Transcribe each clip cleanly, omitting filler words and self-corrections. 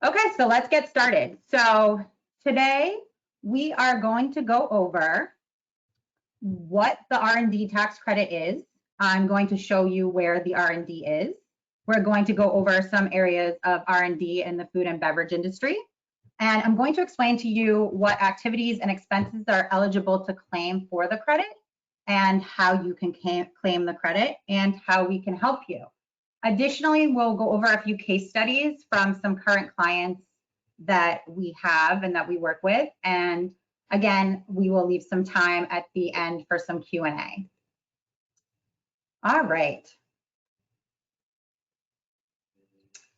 Okay, so let's get started. So today we are going to go over what the R&D tax credit is. I'm going to show you where the R&D is. We're going to go over some areas of R&D in the food and beverage industry. And I'm going to explain to you what activities and expenses are eligible to claim for the credit and how you can claim the credit and how we can help you. Additionally, we'll go over a few case studies from some current clients that we have and that we work with. And again, we will leave some time at the end for some Q&A. All right.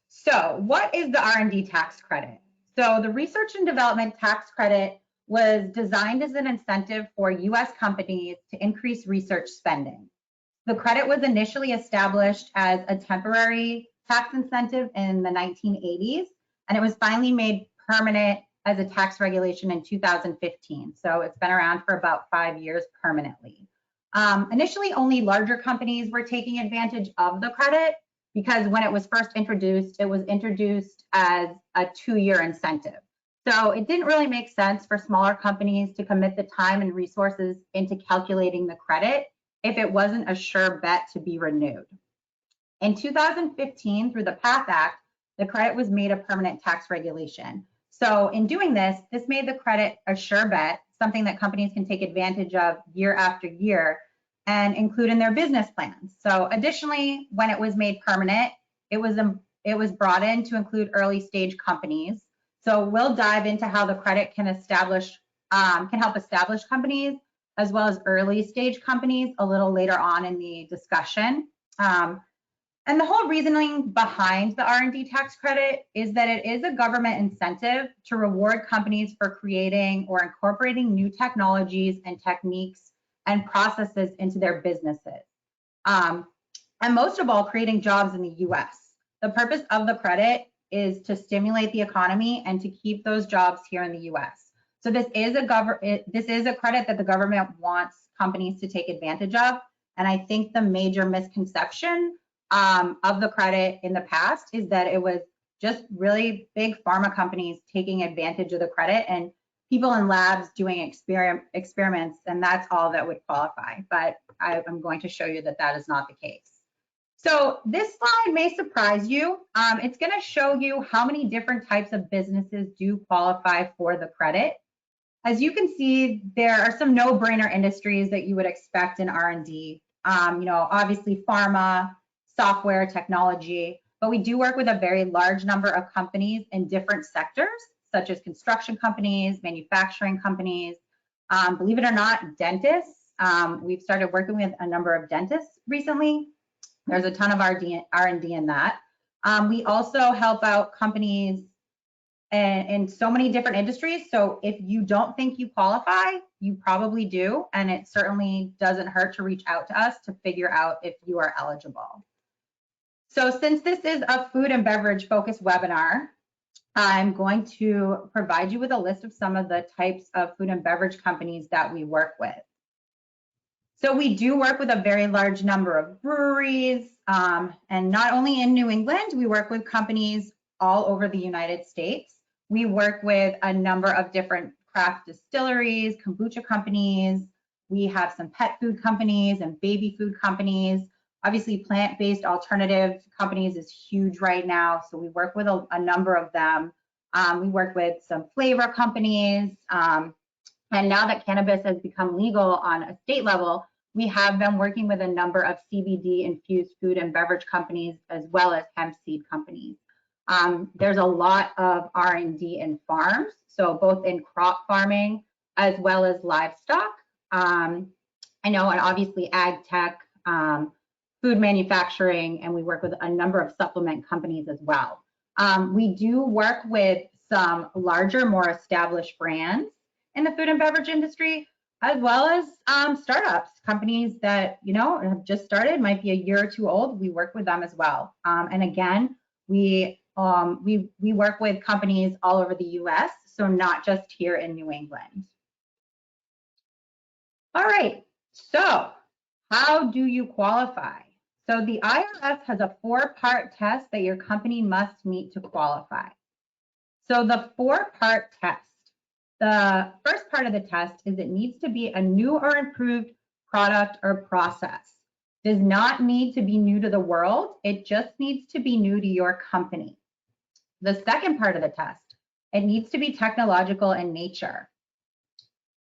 So what is the R&D tax credit? So the research and development tax credit was designed as an incentive for US companies to increase research spending. The credit was initially established as a temporary tax incentive in the 1980s, and it was finally made permanent as a tax regulation in 2015. So it's been around for about 5 years permanently. Initially, only larger companies were taking advantage of the credit because when it was first introduced, it was introduced as a 2-year incentive. So it didn't really make sense for smaller companies to commit the time and resources into calculating the credit if it wasn't a sure bet to be renewed. In 2015, through the PATH Act, the credit was made a permanent tax regulation. So in doing this, this made the credit a sure bet, something that companies can take advantage of year after year and include in their business plans. So additionally, when it was made permanent, it was brought in to include early stage companies. So we'll dive into how the credit can help establish companies as well as early stage companies a little later on in the discussion. And the whole reasoning behind the R&D tax credit is that it is a government incentive to reward companies for creating or incorporating new technologies and techniques and processes into their businesses. And most of all, creating jobs in the US. The purpose of the credit is to stimulate the economy and to keep those jobs here in the US. So this is a credit that the government wants companies to take advantage of. And I think the major misconception of the credit in the past is that it was just really big pharma companies taking advantage of the credit and people in labs doing experiments, and that's all that would qualify. But I'm going to show you that that is not the case. So this slide may surprise you. It's going to show you how many different types of businesses do qualify for the credit. As you can see, there are some no-brainer industries that you would expect in R&D. Obviously pharma, software, technology, but we do work with a very large number of companies in different sectors, such as construction companies, manufacturing companies, believe it or not, dentists. We've started working with a number of dentists recently. There's a ton of R&D in that. We also help out companies in so many different industries. So if you don't think you qualify, you probably do. And it certainly doesn't hurt to reach out to us to figure out if you are eligible. So since this is a food and beverage focused webinar, I'm going to provide you with a list of some of the types of food and beverage companies that we work with. So we do work with a very large number of breweries, and not only in New England, we work with companies all over the United States. We work with a number of different craft distilleries, kombucha companies. We have some pet food companies and baby food companies. Obviously, plant-based alternative companies is huge right now, so we work with a number of them. We work with some flavor companies, and now that cannabis has become legal on a state level, we have been working with a number of CBD-infused food and beverage companies as well as hemp seed companies. There's a lot of R&D in farms, so both in crop farming as well as livestock. And obviously ag tech, food manufacturing, and we work with a number of supplement companies as well. We do work with some larger, more established brands in the food and beverage industry, as well as startups, companies that have just started, might be a year or two old. We work with them as well. And again, we work with companies all over the US, so not just here in New England. All right, so how do you qualify? So the IRS has a 4-part test that your company must meet to qualify. So the 4-part test. The first part of the test is it needs to be a new or improved product or process. Does not need to be new to the world. It just needs to be new to your company. The second part of the test, it needs to be technological in nature.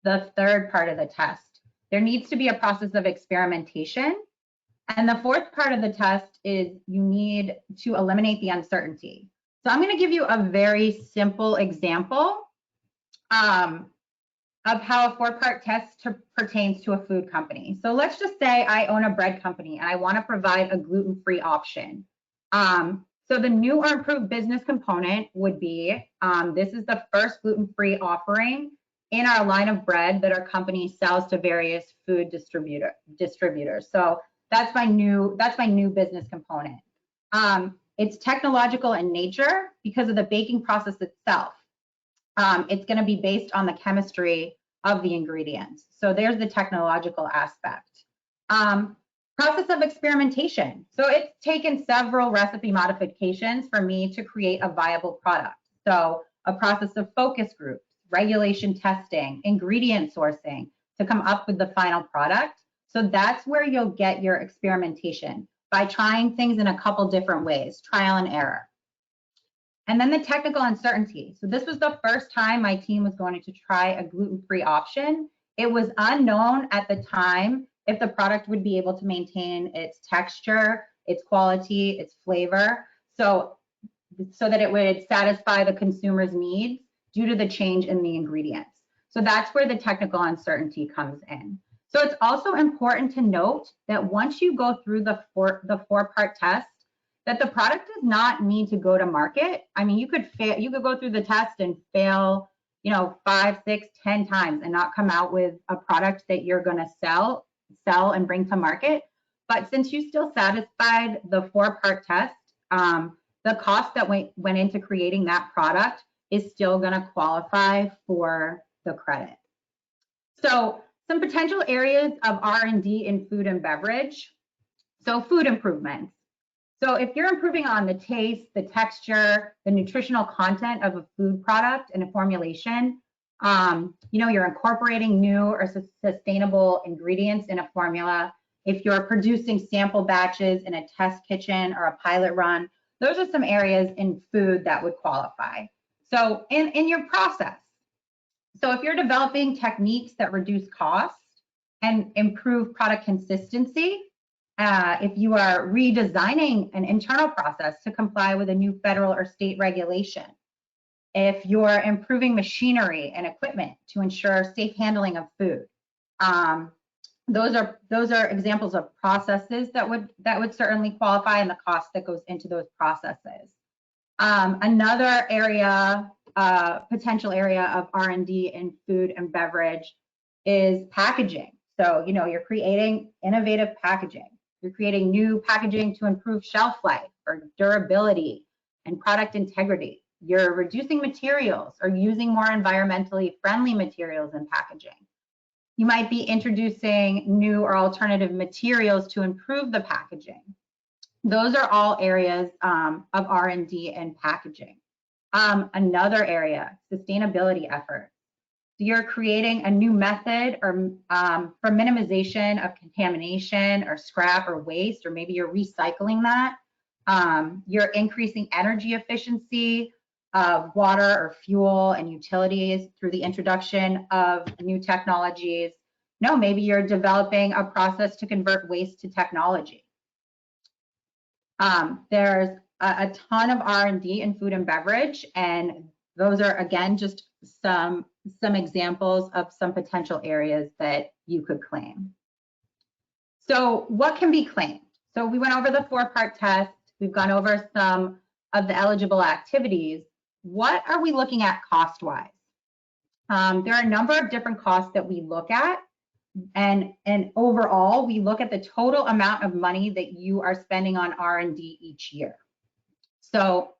The third part of the test, there needs to be a process of experimentation. And the fourth part of the test is you need to eliminate the uncertainty. So I'm going to give you a very simple example of how a 4-part test pertains to a food company. So let's just say I own a bread company and I want to provide a gluten-free option. So the new or improved business component would be, this is the first gluten-free offering in our line of bread that our company sells to various food distributors. So that's my new business component. It's technological in nature because of the baking process itself. It's going to be based on the chemistry of the ingredients. So there's the technological aspect. Process of experimentation. So it's taken several recipe modifications for me to create a viable product. So a process of focus groups, regulation testing, ingredient sourcing to come up with the final product. So that's where you'll get your experimentation, by trying things in a couple different ways, trial and error. And then the technical uncertainty. So this was the first time my team was going to try a gluten-free option. It was unknown at the time if the product would be able to maintain its texture, its quality, its flavor, so that it would satisfy the consumer's needs due to the change in the ingredients. So that's where the technical uncertainty comes in. So it's also important to note that once you go through the 4-part test, that the product does not need to go to market. I mean, you could go through the test and fail, 5, 6, 10 times and not come out with a product that you're going to sell and bring to market. But since you still satisfied the 4-part test, the cost that went into creating that product is still going to qualify for the credit. So some potential areas of R&D in food and beverage. So food improvements. So if you're improving on the taste, the texture, the nutritional content of a food product and a formulation, you're incorporating new or sustainable ingredients in a formula. If you're producing sample batches in a test kitchen or a pilot run, those are some areas in food that would qualify. So in your process, so if you're developing techniques that reduce costs and improve product consistency, if you are redesigning an internal process to comply with a new federal or state regulation, if you're improving machinery and equipment to ensure safe handling of food, those are examples of processes that would certainly qualify, and the cost that goes into those processes. Another area, potential area of R&D in food and beverage is packaging. So, you're creating innovative packaging. You're creating new packaging to improve shelf life or durability and product integrity. You're reducing materials or using more environmentally friendly materials in packaging. You might be introducing new or alternative materials to improve the packaging. Those are all areas of R&D and packaging. Another area, sustainability efforts. So you're creating a new method or for minimization of contamination or scrap or waste, or maybe you're recycling that. You're increasing energy efficiency of water or fuel and utilities through the introduction of new technologies. No, maybe you're developing a process to convert waste to technology. There's a ton of R&D in food and beverage, and those are, again, just some examples of some potential areas that you could claim. So what can be claimed? So we went over the 4-part test. We've gone over some of the eligible activities. What are we looking at cost-wise? There are a number of different costs that we look at. And overall, we look at the total amount of money that you are spending on R&D each year. So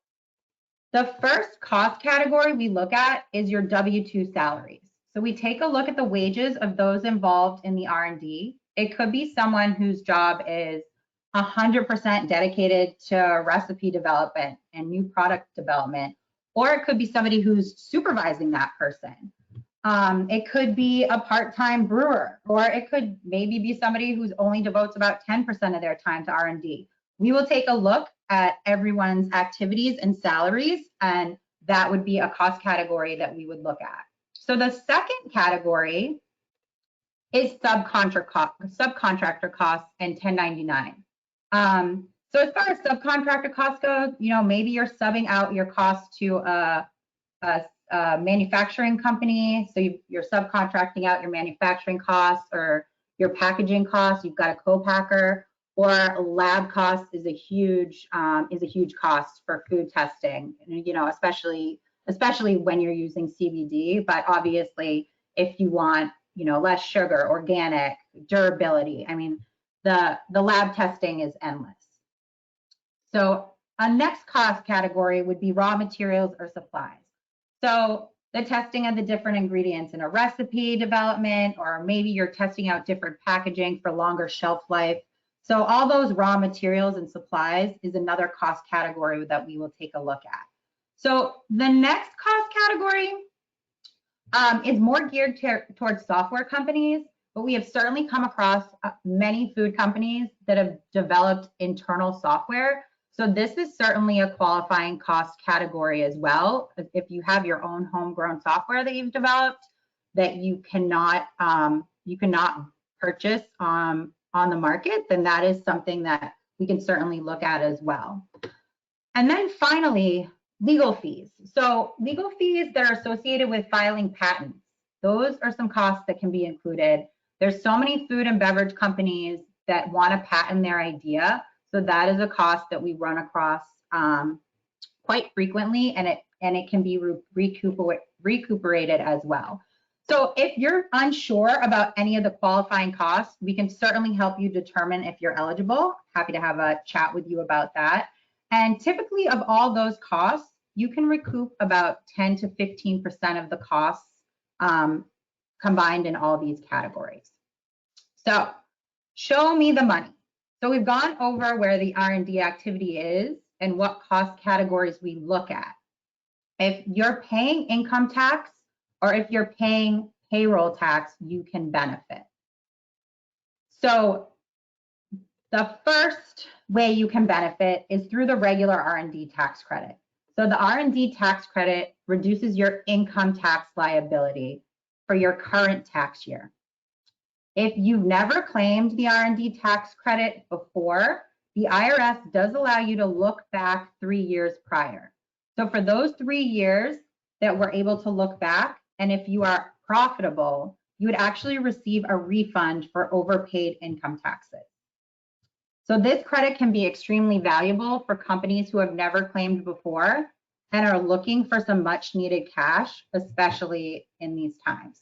the first cost category we look at is your W-2 salaries. So we take a look at the wages of those involved in the R&D. It could be someone whose job is 100% dedicated to recipe development and new product development, or it could be somebody who's supervising that person. It could be a part-time brewer, or it could maybe be somebody who's only devotes about 10% of their time to R&D. We will take a look at everyone's activities and salaries, and that would be a cost category that we would look at. So the second category is subcontractor costs and 1099. So as far as subcontractor costs go, maybe you're subbing out your costs to a manufacturing company. So you're subcontracting out your manufacturing costs or your packaging costs. You've got a co-packer, or lab costs is a huge cost for food testing. Especially when you're using CBD. But obviously, if you want less sugar, organic, durability, I mean, the lab testing is endless. So a next cost category would be raw materials or supplies. So the testing of the different ingredients in a recipe development, or maybe you're testing out different packaging for longer shelf life. So all those raw materials and supplies is another cost category that we will take a look at. So the next cost category is more geared towards software companies, but we have certainly come across many food companies that have developed internal software. So this is certainly a qualifying cost category as well. If you have your own homegrown software that you've developed that you cannot purchase on the market, then that is something that we can certainly look at as well. And then finally, legal fees. So legal fees that are associated with filing patents, those are some costs that can be included. There's so many food and beverage companies that want to patent their idea. So that is a cost that we run across quite frequently, and it can be recuperated as well. So if you're unsure about any of the qualifying costs, we can certainly help you determine if you're eligible. Happy to have a chat with you about that. And typically of all those costs, you can recoup about 10 to 15% of the costs combined in all these categories. So show me the money. So we've gone over where the R&D activity is and what cost categories we look at. If you're paying income tax or if you're paying payroll tax, you can benefit. So the first way you can benefit is through the regular R&D tax credit. So the R&D tax credit reduces your income tax liability for your current tax year. If you've never claimed the R&D tax credit before, the IRS does allow you to look back 3 years prior. So for those 3 years that we're able to look back, and if you are profitable, you would actually receive a refund for overpaid income taxes. So this credit can be extremely valuable for companies who have never claimed before and are looking for some much needed cash, especially in these times.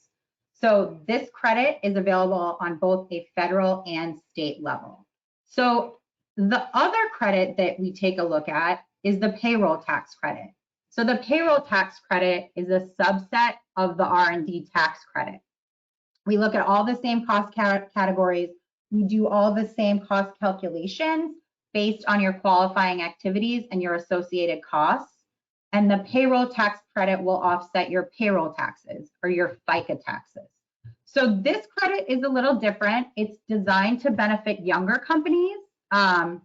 So this credit is available on both a federal and state level. So the other credit that we take a look at is the payroll tax credit. So the payroll tax credit is a subset of the R&D tax credit. We look at all the same cost categories. We do all the same cost calculations based on your qualifying activities and your associated costs. And the payroll tax credit will offset your payroll taxes or your FICA taxes. So this credit is a little different. It's designed to benefit younger companies. So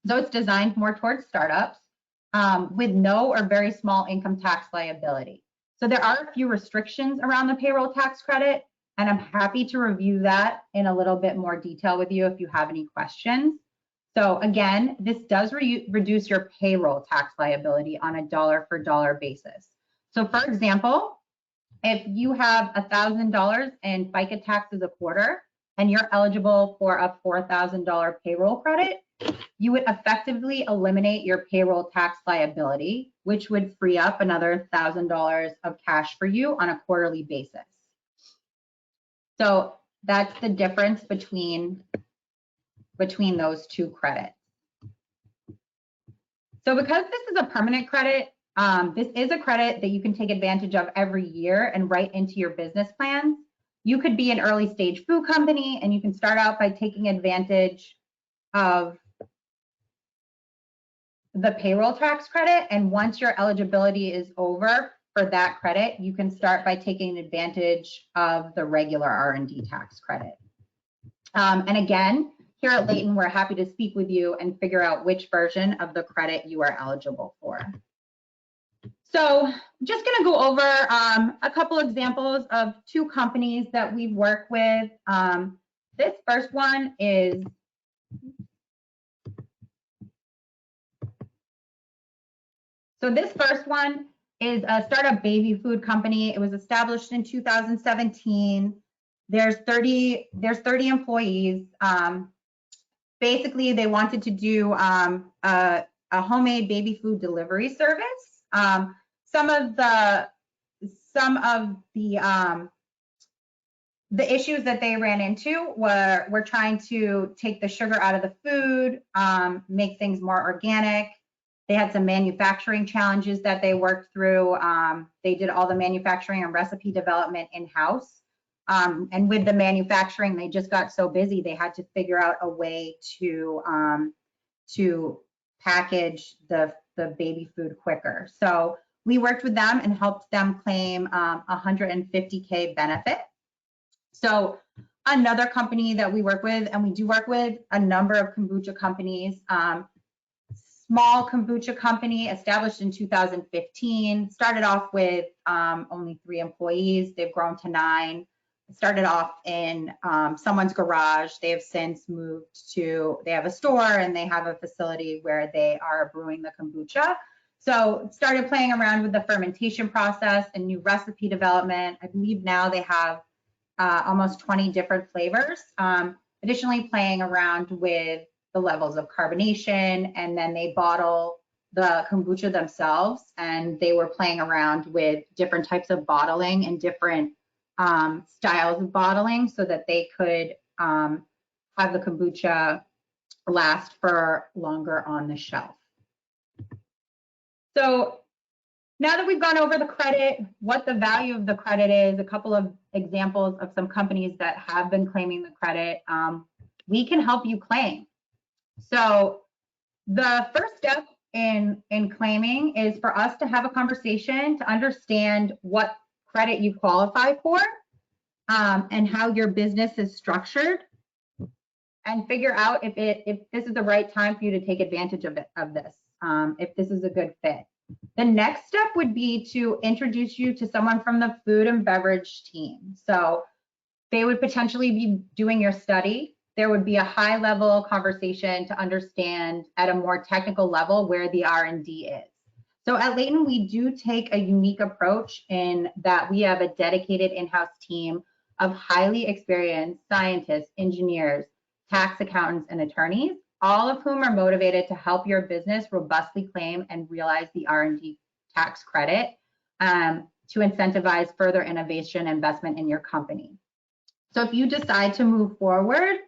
it's designed more towards startups with no or very small income tax liability. So there are a few restrictions around the payroll tax credit, and I'm happy to review that in a little bit more detail with you if you have any questions. So again, this does reduce your payroll tax liability on a dollar for dollar basis. So for example, if you have $1,000 in FICA taxes a quarter and you're eligible for a $4,000 payroll credit, you would effectively eliminate your payroll tax liability, which would free up another $1,000 of cash for you on a quarterly basis. So that's the difference between those two credits. So because this is a permanent credit, this is a credit that you can take advantage of every year and write into your business plans. You could be an early stage food company and you can start out by taking advantage of the payroll tax credit. And once your eligibility is over for that credit, you can start by taking advantage of the regular R&D tax credit. And again, here at Leyton, we're happy to speak with you and figure out which version of the credit you are eligible for. So I'm just going to go over a couple examples of two companies that we work with. This first one is a startup baby food company. It was established in 2017. There's 30 employees. Basically, they wanted to do a homemade baby food delivery service. Some of the issues that they ran into were trying to take the sugar out of the food, make things more organic. They had some manufacturing challenges that they worked through. They did all the manufacturing and recipe development in-house. And with the manufacturing, they just got so busy, they had to figure out a way to package the baby food quicker. So we worked with them and helped them claim $150K benefit. So another company that we work with, and we do work with a number of kombucha companies, small kombucha company established in 2015, started off with only 3 employees. They've grown to 9. Started off in someone's garage. They have since moved to, they have a store and they have a facility where they are brewing the kombucha. So started playing around with the fermentation process and new recipe development. I believe now they have almost 20 different flavors. Additionally, playing around with the levels of carbonation, and then they bottle the kombucha themselves, and they were playing around with different types of bottling and different styles of bottling so that they could have the kombucha last for longer on the shelf. So now that we've gone over the credit, what the value of the credit is, a couple of examples of some companies that have been claiming the credit, we can help you claim. So the first step in claiming is for us to have a conversation to understand what credit you qualify for and how your business is structured, and figure out if this is the right time for you to take advantage of this, if this is a good fit. The next step would be to introduce you to someone from the food and beverage team. So they would potentially be doing your study. There would be a high-level conversation to understand at a more technical level where the R&D is. So at Leyton, we do take a unique approach in that we have a dedicated in-house team of highly experienced scientists, engineers, tax accountants, and attorneys, all of whom are motivated to help your business robustly claim and realize the R&D tax credit to incentivize further innovation and investment in your company. So if you decide to move forward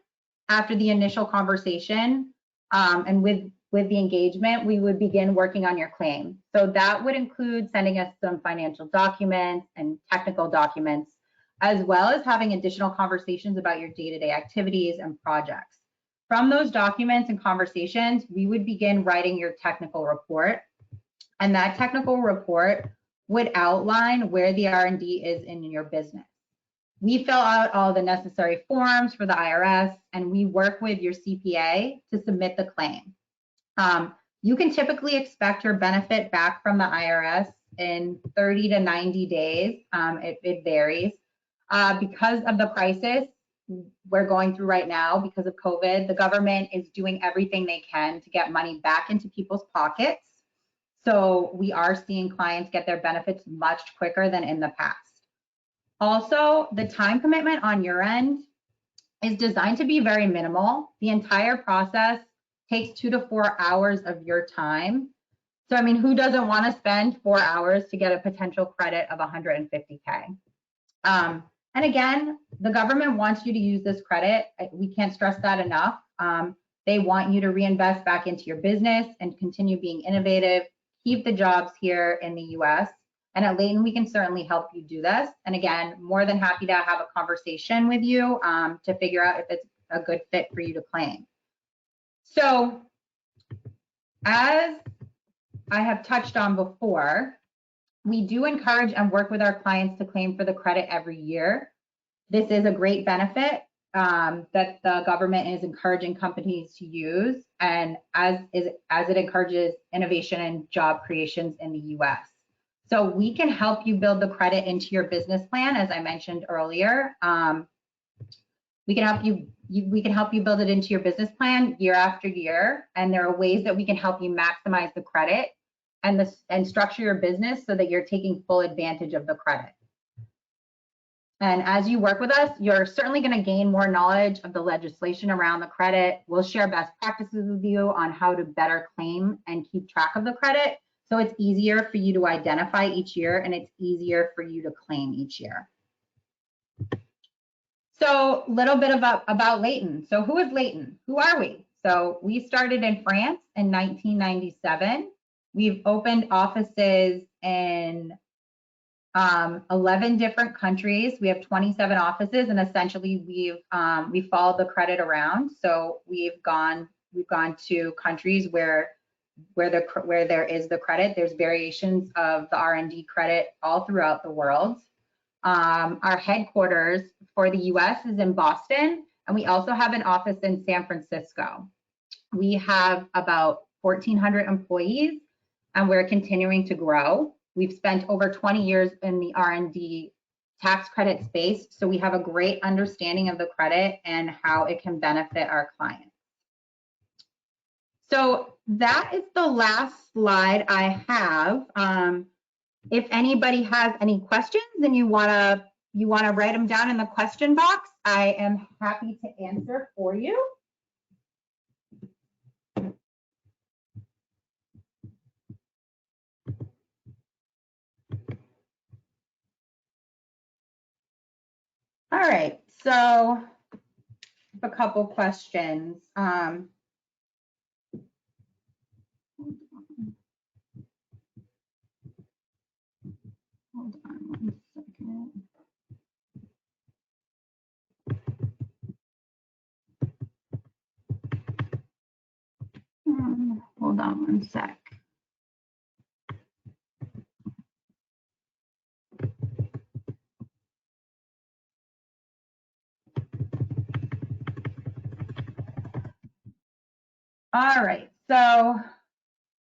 after the initial conversation and with the engagement, we would begin working on your claim. So that would include sending us some financial documents and technical documents, as well as having additional conversations about your day-to-day activities and projects. From those documents and conversations, we would begin writing your technical report. And that technical report would outline where the R&D is in your business. We fill out all the necessary forms for the IRS, and we work with your CPA to submit the claim. You can typically expect your benefit back from the IRS in 30 to 90 days. It varies. Because of the crisis we're going through right now because of COVID, the government is doing everything they can to get money back into people's pockets. So we are seeing clients get their benefits much quicker than in the past. Also, the time commitment on your end is designed to be very minimal. The entire process takes 2 to 4 hours of your time. So, I mean, who doesn't want to spend 4 hours to get a potential credit of $150K? And again, the government wants you to use this credit. We can't stress that enough. They want you to reinvest back into your business and continue being innovative, keep the jobs here in the US. And at Leyton, we can certainly help you do this. And again, more than happy to have a conversation with you to figure out if it's a good fit for you to claim. So as I have touched on before, we do encourage and work with our clients to claim for the credit every year. This is a great benefit that the government is encouraging companies to use, and as it encourages innovation and job creations in the US. So we can help you build the credit into your business plan, as I mentioned earlier. We can help you build it into your business plan year after year, and there are ways that we can help you maximize the credit and structure your business so that you're taking full advantage of the credit. And as you work with us, you're certainly going to gain more knowledge of the legislation around the credit. We'll share best practices with you on how to better claim and keep track of the credit, so it's easier for you to identify each year and it's easier for you to claim each year. So a little bit about Leyton. So who is Leyton? Who are we? So we started in France in 1997. We've opened offices in 11 different countries. We have 27 offices, and essentially we followed the credit around. So we've gone to countries where there is the credit. There's variations of the R&D credit all throughout the world. Our headquarters for the US is in Boston, and we also have an office in San Francisco. We have about 1,400 employees, and we're continuing to grow. We've spent over 20 years in the R&D tax credit space, so we have a great understanding of the credit and how it can benefit our clients. So that is the last slide I have. If anybody has any questions and you wanna write them down in the question box, I am happy to answer for you. All right, so a couple questions. Hold on 1 second. Hold on 1 sec. All right, so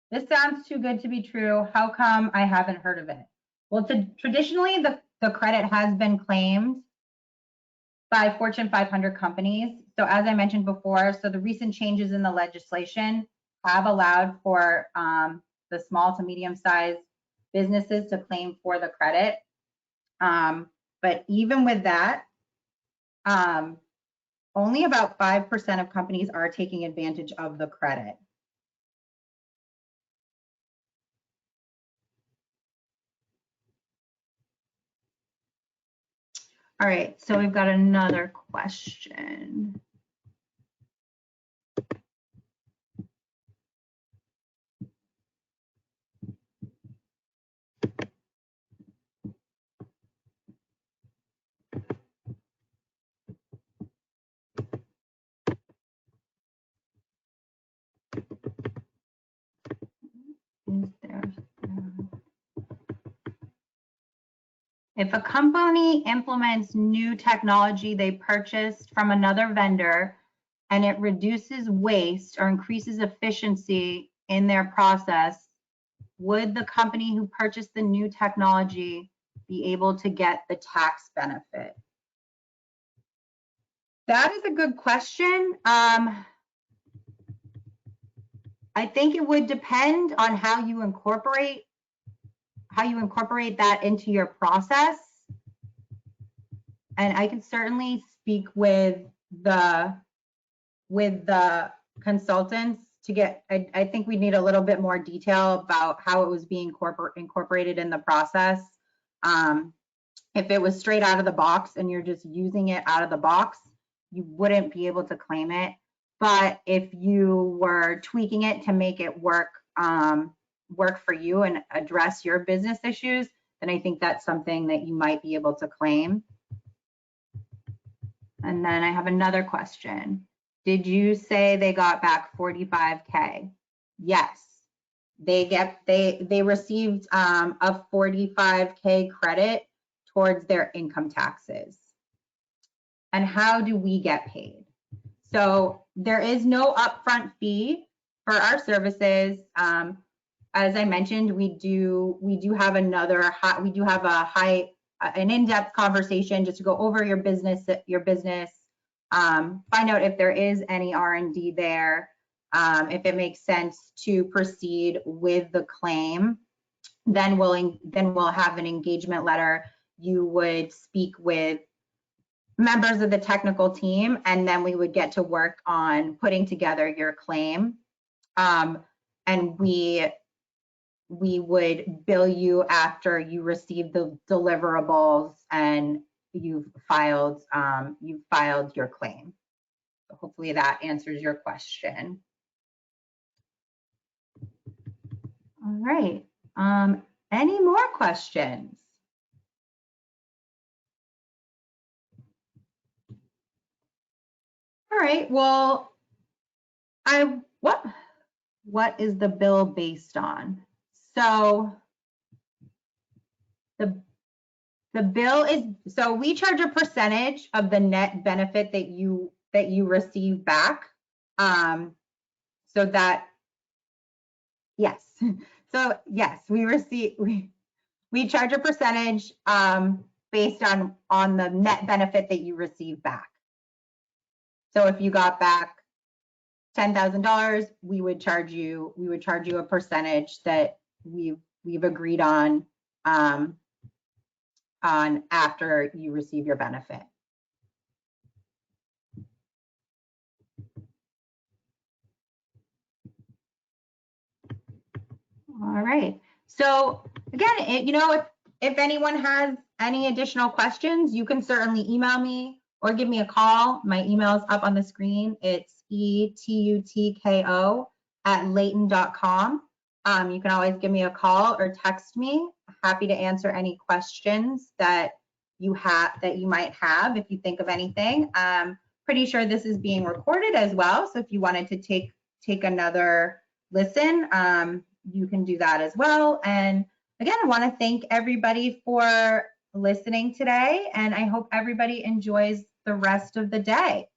this sounds too good to be true. How come I haven't heard of it? Well, traditionally, the credit has been claimed by Fortune 500 companies. So as I mentioned before, so the recent changes in the legislation have allowed for the small to medium-sized businesses to claim for the credit. But even with that, only about 5% of companies are taking advantage of the credit. All right, so we've got another question. If a company implements new technology they purchased from another vendor and it reduces waste or increases efficiency in their process, would the company who purchased the new technology be able to get the tax benefit? That is a good question. I think it would depend on how you incorporate that into your process. And I can certainly speak with the consultants to get, I think we need a little bit more detail about how it was being incorporated in the process. If it was straight out of the box and you're just using it out of the box, you wouldn't be able to claim it. But if you were tweaking it to make it work for you and address your business issues, then I think that's something that you might be able to claim. And then I have another question. Did you say they got back 45K? Yes. they received a 45K credit towards their income taxes. And how do we get paid? So there is no upfront fee for our services. As I mentioned, we do have an in-depth conversation just to go over your business, find out if there is any R&D there, if it makes sense to proceed with the claim. Then we'll have an engagement letter. You would speak with members of the technical team, and then we would get to work on putting together your claim. And we would bill you after you receive the deliverables and you've filed your claim. So hopefully that answers your question. All right. Any more questions? All right. Well, what is the bill based on? So the bill is, so we charge a percentage of the net benefit that you receive back. So that, yes. So yes, we charge a percentage based on the net benefit that you receive back. So if you got back $10,000, we would charge you a percentage that we've agreed on after you receive your benefit. All right. So again, if anyone has any additional questions, you can certainly email me or give me a call. My email is up on the screen. It's etutko@leyton.com. You can always give me a call or text me. Happy to answer any questions that you might have if you think of anything. Pretty sure this is being recorded as well. So if you wanted to take another listen, you can do that as well. And again, I want to thank everybody for listening today, and I hope everybody enjoys the rest of the day.